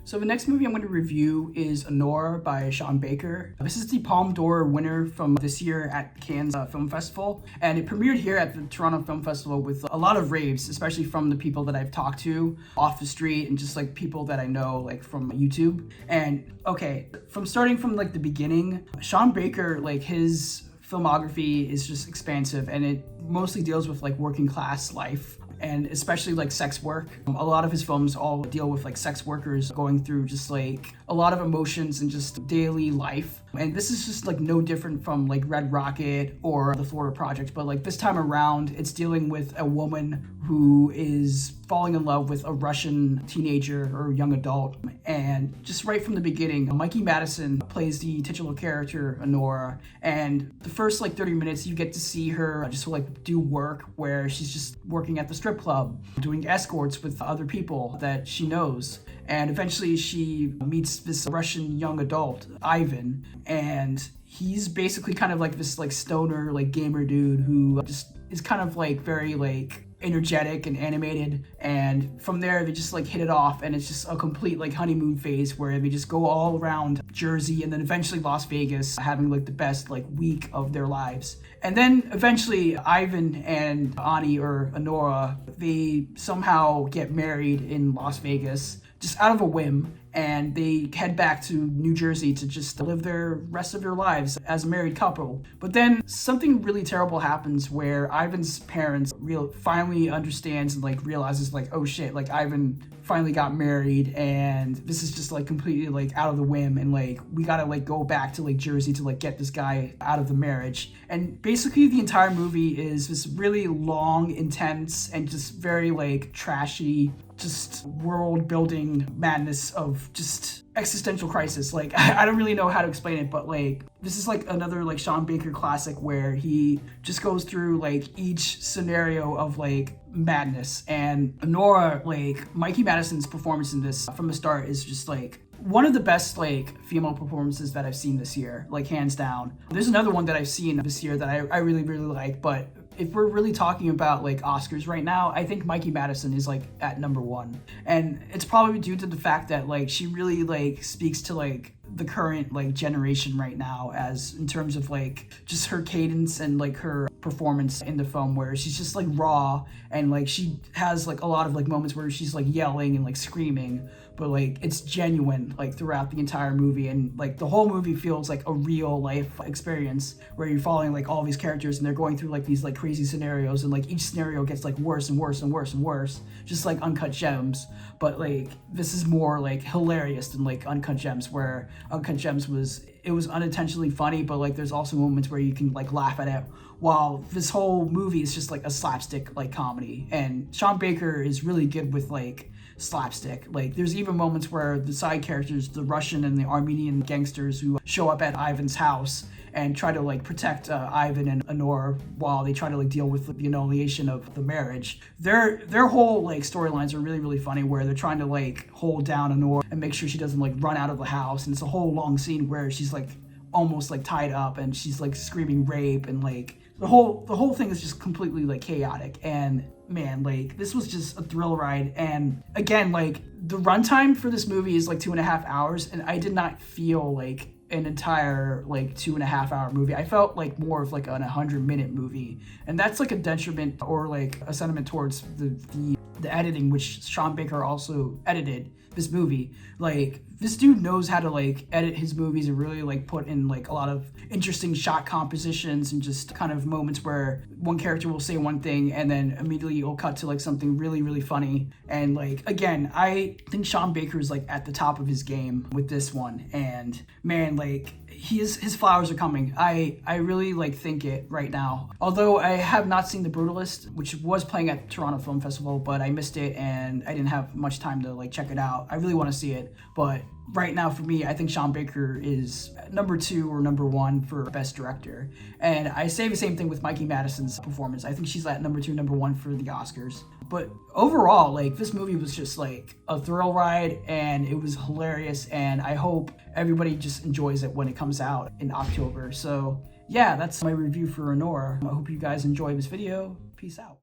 So the next movie I'm going to review is Anora by Sean Baker. This is the Palme d'Or winner from this year at Cannes Film Festival, and it premiered here at the Toronto Film Festival with a lot of raves, especially from the people that I've talked to off the street and just like people that I know like from YouTube. And okay, starting from like the beginning, Sean Baker, like his filmography is just expansive, and it mostly deals with like working class life and especially like sex work. A lot of his films all deal with like sex workers going through just like a lot of emotions and just daily life. And this is just like no different from like Red Rocket or The Florida Project, but like this time around it's dealing with a woman who is falling in love with a Russian teenager or young adult. And just right from the beginning, Mikey Madison plays the titular character Anora, and the first like 30 minutes you get to see her just like do work where she's just working at the strip club, doing escorts with other people that she knows. And eventually she meets this Russian young adult, Ivan, and he's basically kind of like this like stoner like gamer dude who just is kind of like very like energetic and animated. And from there they just like hit it off, and it's just a complete like honeymoon phase where they just go all around Jersey and then eventually Las Vegas, having like the best like week of their lives. And then eventually Ivan and Ani, or Anora, they somehow get married in Las Vegas just out of a whim, and they head back to New Jersey to just live their rest of their lives as a married couple. But then something really terrible happens where Ivan's parents finally understands and like realizes like, oh shit, like Ivan finally got married and this is just like completely like out of the whim, and like we gotta like go back to like Jersey to like get this guy out of the marriage. And basically the entire movie is this really long, intense, and just very like trashy, just world building madness of just existential crisis. Like I don't really know how to explain it, but like this is like another like Sean Baker classic where he just goes through like each scenario of like madness. And Anora, like Mikey Madison's performance in this from the start is just like one of the best like female performances that I've seen this year, like hands down. There's another one that I've seen this year that I really like, but if we're really talking about like Oscars right now, I think Mikey Madison is like at number one. And it's probably due to the fact that like she really like speaks to like the current like generation right now, as in terms of like just her cadence and like her performance in the film, where she's just like raw, and like she has like a lot of like moments where she's like yelling and like screaming, but like it's genuine like throughout the entire movie. And like the whole movie feels like a real life experience where you're following like all these characters and they're going through like these like crazy scenarios, and like each scenario gets like worse and worse and worse and worse, just like Uncut Gems. But like this is more like hilarious than like Uncut Gems, where Uncut Gems was unintentionally funny, but like there's also moments where you can like laugh at it, while this whole movie is just like a slapstick like comedy. And Sean Baker is really good with like slapstick. Like there's even moments where the side characters, the Russian and the Armenian gangsters who show up at Ivan's house and try to like protect Ivan and Anora while they try to like deal with the annihilation of the marriage. Their whole like storylines are really funny, where they're trying to like hold down Anora and make sure she doesn't like run out of the house. And it's a whole long scene where she's like almost like tied up and she's like screaming rape, and like the whole thing is just completely like chaotic. And man, like this was just a thrill ride. And again, like the runtime for this movie is like 2.5 hours, and I did not feel like an entire like 2.5 hour movie. I felt like more of like an 100-minute movie, and that's like a detriment or like a sentiment towards the editing, which Sean Baker also edited this movie. Like this dude knows how to like edit his movies and really like put in like a lot of interesting shot compositions and just kind of moments where one character will say one thing and then immediately it'll cut to like something really funny. And like again, I think Sean Baker is like at the top of his game with this one. And man, like his flowers are coming. I really like think it right now. Although I have not seen The Brutalist, which was playing at Toronto Film Festival, but I missed it and I didn't have much time to like check it out. I really want to see it, but right now for me, I think Sean Baker is number 2 or number 1 for Best Director. And I say the same thing with Mikey Madison's performance. I think she's at number 2, number 1 for the Oscars. But overall, like this movie was just like a thrill ride, and it was hilarious, and I hope everybody just enjoys it when it comes out in October. So yeah, that's my review for Anora. I hope you guys enjoy this video. Peace out.